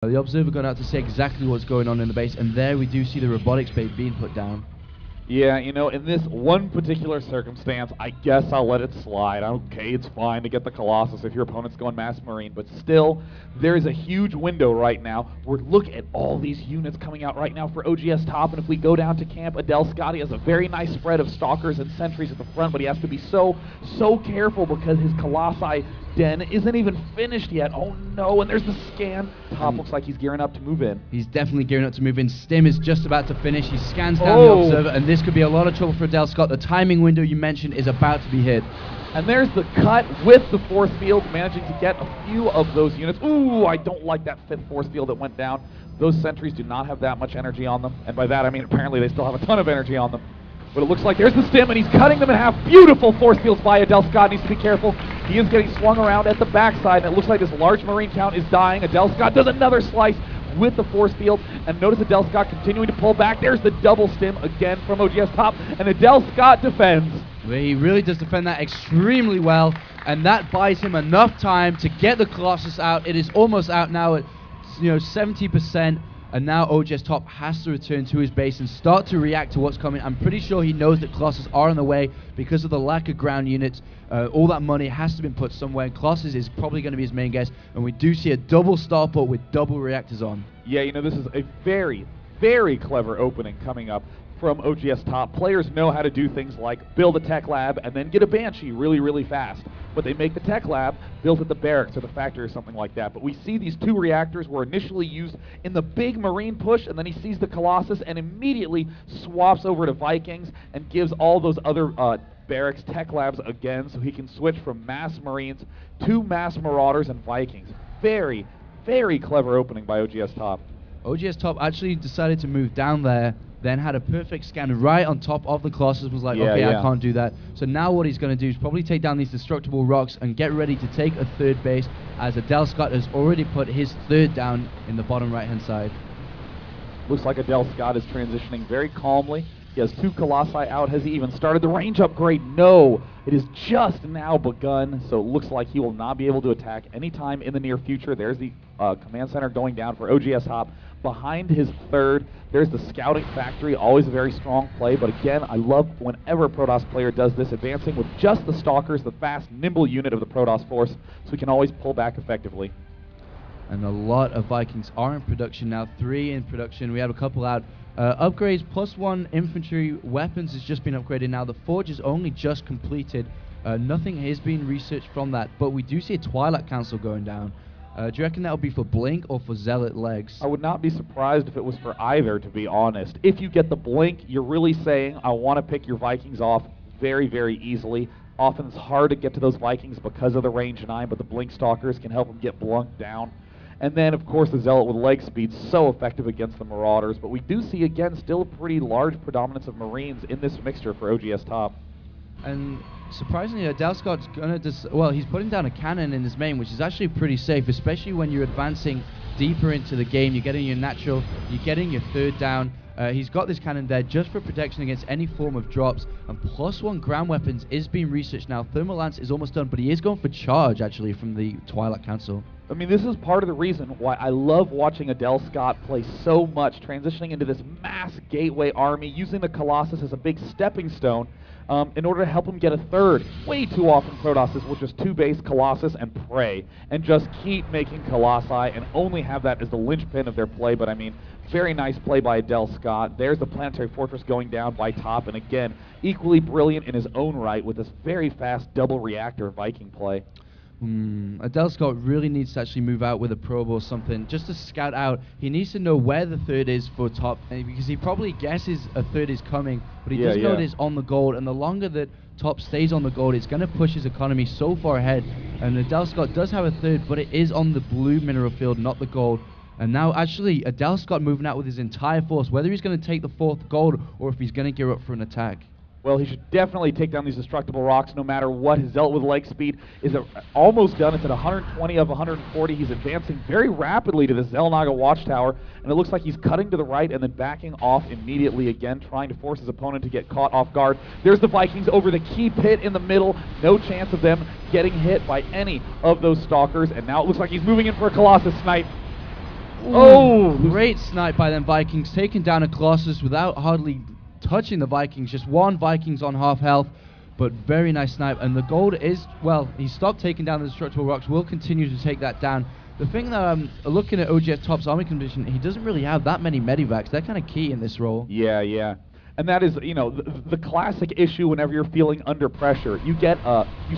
The observer got out to see exactly what's going on in the base, and there we do see the robotics bay being put down. Yeah, you know, in this one particular circumstance, I guess I'll let it slide. Okay, it's fine to get the Colossus if your opponent's going Mass Marine, but still, there is a huge window right now. Look at all these units coming out right now for OGSTop, and if we go down to camp, MAdelScott has a very nice spread of Stalkers and Sentries at the front, but he has to be so careful because his Colossi den isn't even finished yet. Oh no, and there's the scan. Top looks like he's gearing up to move in. He's definitely gearing up to move in. Stim is just about to finish. He scans down the observer, and this could be a lot of trouble for MAdelScott. The timing window you mentioned is about to be hit. And there's the cut with the force field, managing to get a few of those units. Ooh, I don't like that 5th force field that went down. Those sentries do not have that much energy on them, and by that I mean apparently they still have a ton of energy on them. But it looks like there's the stim, and he's cutting them in half. Beautiful force fields by MAdelScott. Needs to be careful. He is getting swung around at the backside, and it looks like this large Marine count is dying. MAdelScott does another slice with the force field, and notice MAdelScott continuing to pull back. There's the double stim again from OGSTop, and MAdelScott defends. He really does defend that extremely well, and that buys him enough time to get the Colossus out. It is almost out now at 70%. And now OGSTop has to return to his base and start to react to what's coming. I'm pretty sure he knows that Colossus are on the way because of the lack of ground units. All that money has to be put somewhere, and Colossus is probably going to be his main guess. And we do see a double starport with double reactors on. Yeah, you know, this is a very, very clever opening coming up from OGSTop. Players know how to do things like build a tech lab and then get a Banshee really, really fast. But they make the tech lab built at the barracks or the factory or something like that. But we see these 2 reactors were initially used in the big Marine push, and then he sees the Colossus and immediately swaps over to Vikings and gives all those other barracks tech labs again, so he can switch from Mass Marines to Mass Marauders and Vikings. Very, very clever opening by OGSTop. OGSTop actually decided to move down there, then had a perfect scan right on top of the Colossus, was like, okay, I can't do that. So now what he's going to do is probably take down these destructible rocks and get ready to take a 3rd base, as MAdelScott has already put his 3rd down in the bottom right-hand side. Looks like MAdelScott is transitioning very calmly. He has 2 Colossi out. Has he even started the range upgrade? No. It is just now begun, so it looks like he will not be able to attack anytime in the near future. There's the command center going down for OGSTop. Behind his 3rd, there's the scouting factory, always a very strong play, but again, I love whenever a Protoss player does this, advancing with just the Stalkers, the fast, nimble unit of the Protoss force, so he can always pull back effectively. And a lot of Vikings are in production now, 3 in production. We have a couple out. Upgrades, +1 infantry weapons has just been upgraded now. The Forge is only just completed. Nothing has been researched from that, but we do see a Twilight Council going down. Do you reckon that would be for Blink or for Zealot legs? I would not be surprised if it was for either, to be honest. If you get the Blink, you're really saying, I want to pick your Vikings off very, very easily. Often it's hard to get to those Vikings because of the range 9, but the Blink Stalkers can help them get blunked down. And then, of course, the Zealot with leg speed, so effective against the Marauders. But we do see, again, still a pretty large predominance of Marines in this mixture for OGSTop. And surprisingly, MAdelScott's gonna he's putting down a cannon in his main, which is actually pretty safe, especially when you're advancing deeper into the game. You're getting your natural, you're getting your 3rd down. He's got this cannon there just for protection against any form of drops, and +1 ground weapons is being researched now. Thermal Lance is almost done, but he is going for charge actually from the Twilight Council. I mean, this is part of the reason why I love watching MAdelScott play so much, transitioning into this mass gateway army, using the Colossus as a big stepping stone in order to help him get a 3rd. Way too often Protosses will just 2-base Colossus and pray, and just keep making Colossi and only have that as the linchpin of their play. But I mean, very nice play by MAdelScott. There's the Planetary Fortress going down by top, and again, equally brilliant in his own right with this very fast double reactor Viking play. MAdelScott really needs to actually move out with a probe or something just to scout out. He needs to know where the 3rd is for top, because he probably guesses a 3rd is coming, but he doesn't know it is on the gold, and the longer that top stays on the gold, it's going to push his economy so far ahead. And MAdelScott does have a 3rd, but it is on the blue mineral field, not the gold. And now actually MAdelScott moving out with his entire force, whether he's going to take the 4th gold or if he's going to gear up for an attack. Well, he should definitely take down these destructible rocks no matter what. His Zealot with leg speed is almost done. It's at 120 of 140. He's advancing very rapidly to the Xel'Naga watchtower, and it looks like he's cutting to the right and then backing off immediately again, trying to force his opponent to get caught off guard. There's the Vikings over the key pit in the middle. No chance of them getting hit by any of those Stalkers, and now it looks like he's moving in for a Colossus snipe. Oh! Great snipe by them Vikings, taking down a Colossus without hardly touching the Vikings. Just one Vikings on half health, but very nice snipe. And the gold is, well, he stopped taking down the destructible rocks, will continue to take that down. The thing that I'm looking at OGSTop's army condition, he doesn't really have that many medivacs. They're kind of key in this role. Yeah, yeah. And that is, you know, the classic issue whenever you're feeling under pressure. You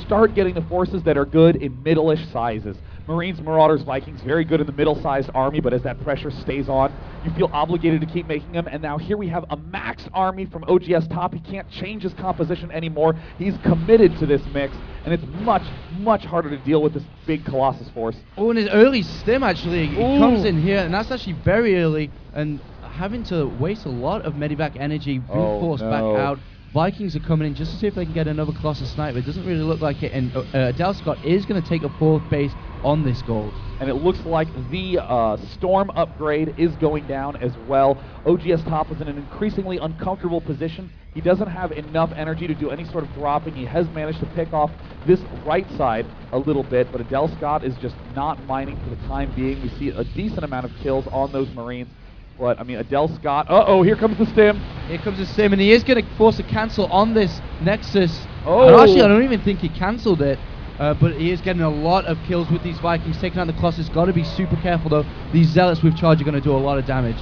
start getting the forces that are good in middle-ish sizes. Marines, Marauders, Vikings, very good in the middle-sized army, but as that pressure stays on, you feel obligated to keep making them. And now here we have a maxed army from OGSTop. He can't change his composition anymore. He's committed to this mix, and it's much, much harder to deal with this big Colossus force. Oh, and his early stim, actually, he comes in here, and that's actually very early, and having to waste a lot of medivac energy, brute force back out. Vikings are coming in just to see if they can get another Colossus sniper. It doesn't really look like it, and MAdelScott is going to take a 4th base on this gold. And it looks like the Storm upgrade is going down as well. OGSTop is in an increasingly uncomfortable position. He doesn't have enough energy to do any sort of dropping. He has managed to pick off this right side a little bit, but MAdelScott is just not mining for the time being. We see a decent amount of kills on those Marines. But, I mean, MAdelScott, uh-oh, here comes the stim. Here comes the stim, and he is going to force a cancel on this Nexus. Oh. And actually, I don't even think he cancelled it, but he is getting a lot of kills with these Vikings, taking out the Colossus. Got to be super careful, though. These Zealots with charge are going to do a lot of damage.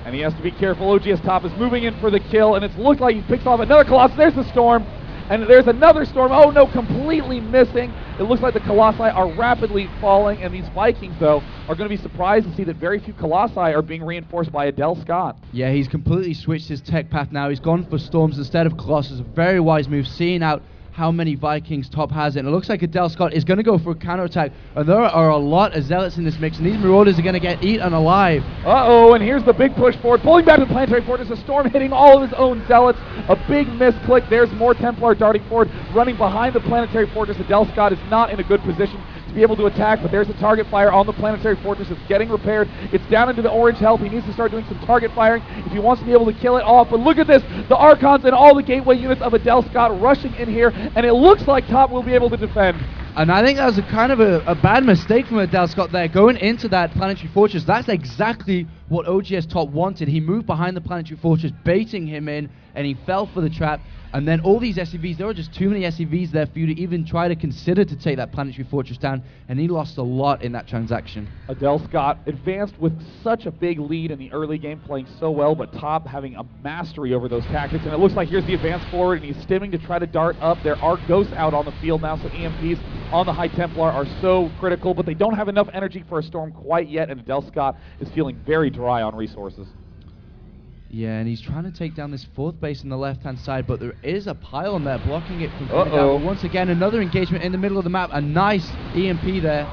And he has to be careful. OGSTop is moving in for the kill, and it's looked like he picks off another Colossus. There's the Storm. And there's another Storm. Oh no, completely missing. It looks like the Colossi are rapidly falling, and these Vikings, though, are going to be surprised to see that very few Colossi are being reinforced by MAdelScott. Yeah, he's completely switched his tech path now. He's gone for Storms instead of Colossus. A very wise move, seeing out how many Vikings Top has it. And it looks like MAdelScott is going to go for a counterattack. And there are a lot of Zealots in this mix, and these Marauders are going to get eaten alive. Uh-oh, and here's the big push forward. Pulling back to the Planetary Fortress, a Storm hitting all of his own Zealots. A big misclick. There's more Templar darting forward, running behind the Planetary Fortress. MAdelScott is not in a good position to be able to attack, but there's a target fire on the Planetary Fortress. It's getting repaired. It's down into the orange health. He needs to start doing some target firing if he wants to be able to kill it off. But look at this, the Archons and all the gateway units of MAdelScott rushing in here, and it looks like Top will be able to defend. And I think that was a kind of a bad mistake from MAdelScott there, going into that Planetary Fortress. That's exactly what OGSTop wanted. He moved behind the Planetary Fortress, baiting him in, and he fell for the trap. And then all these SCVs, there were just too many SCVs there for you to even try to consider to take that Planetary Fortress down, and he lost a lot in that transaction. MAdelScott advanced with such a big lead in the early game, playing so well, but Top having a mastery over those tactics. And it looks like here's the advance forward, and he's stimming to try to dart up. There are ghosts out on the field now, so EMPs on the High Templar are so critical, but they don't have enough energy for a Storm quite yet, and MAdelScott is feeling very dry on resources. Yeah, and he's trying to take down this 4th base on the left-hand side, but there is a pylon there blocking it from coming down. But once again, another engagement in the middle of the map. A nice EMP there.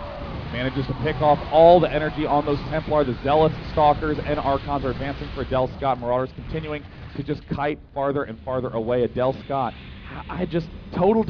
Manages to pick off all the energy on those Templar. The Zealots, Stalkers, and Archons are advancing for MAdelScott. Marauders continuing to just kite farther and farther away. MAdelScott, total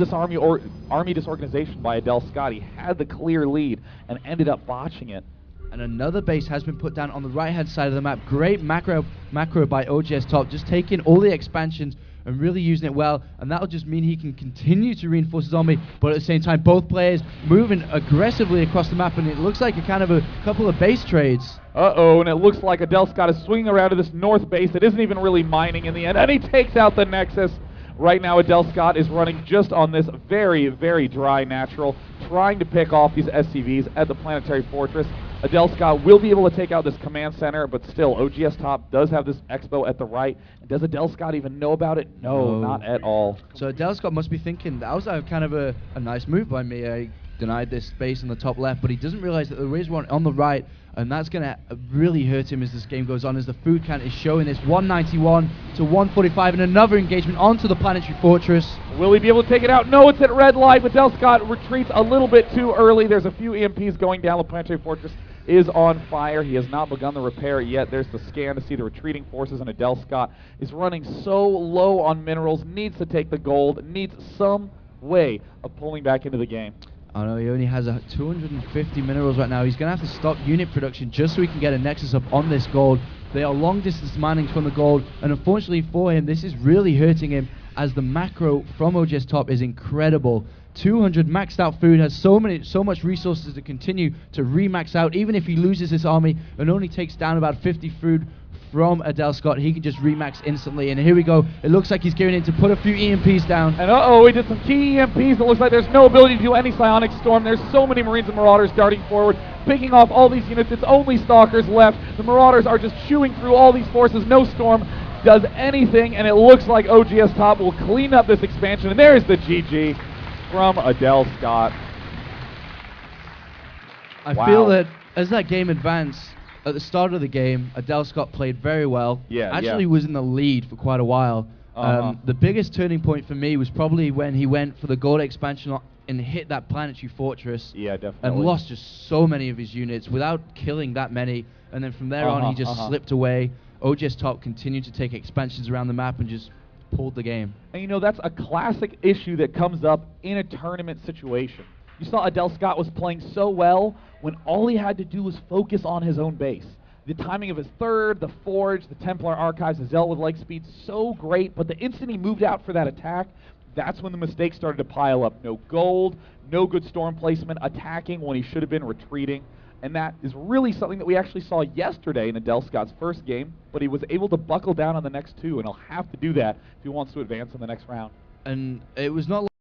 army disorganization by MAdelScott. He had the clear lead and ended up botching it. And another base has been put down on the right-hand side of the map. Great macro by OGSTop, just taking all the expansions and really using it well. And that'll just mean he can continue to reinforce his army, but at the same time, both players moving aggressively across the map, and it looks like a kind of a couple of base trades. Uh-oh, and it looks like MAdelScott is swinging around to this north base that isn't even really mining in the end, and he takes out the Nexus. Right now, MAdelScott is running just on this very, very dry natural, trying to pick off these SCVs at the Planetary Fortress. MAdelScott will be able to take out this command center, but still, OGSTop does have this expo at the right. And does MAdelScott even know about it? No, not at all. So MAdelScott must be thinking, that was kind of a nice move by me. I denied this space on the top left, but he doesn't realize that there is one on the right, and that's going to really hurt him as this game goes on, as the food count is showing this 191 to 145, and another engagement onto the Planetary Fortress. Will he be able to take it out? No, it's at red light. MAdelScott retreats a little bit too early. There's a few EMPs going down. The Planetary Fortress is on fire. He has not begun the repair yet. There's the scan to see the retreating forces, and MAdelScott is running so low on minerals, needs to take the gold, needs some way of pulling back into the game. I know he only has 250 minerals right now. He's going to have to stop unit production just so he can get a Nexus up on this gold. They are long distance mining from the gold, and unfortunately for him, this is really hurting him as the macro from OGSTop is incredible. 200 maxed out food, has so much resources to continue to remax out. Even if he loses this army and only takes down about 50 food from MAdelScott, he can just remax instantly. And here we go. It looks like he's going in to put a few EMPs down. And uh-oh, he did some key EMPs. It looks like there's no ability to do any psionic storm. There's so many Marines and Marauders darting forward, picking off all these units. It's only Stalkers left. The Marauders are just chewing through all these forces. No storm does anything, and it looks like OGSTop will clean up this expansion. And there's the GG from MAdelScott. I feel that as that game advanced, at the start of the game, MAdelScott played very well. Actually was in the lead for quite a while. The biggest turning point for me was probably when he went for the gold expansion and hit that planetary fortress. Yeah, definitely. And lost just so many of his units without killing that many. And then from there on, he just slipped away. OGSTop continued to take expansions around the map and just pulled the game. And you know, that's a classic issue that comes up in a tournament situation. You saw MAdelScott was playing so well when all he had to do was focus on his own base. The timing of his third, the Forge, the Templar Archives, the Zealot with leg speed, so great, but the instant he moved out for that attack, that's when the mistakes started to pile up. No gold, no good storm placement, attacking when he should have been retreating. And that is really something that we actually saw yesterday in MAdelScott's first game, but he was able to buckle down on the next two, and he'll have to do that if he wants to advance in the next round. And it was not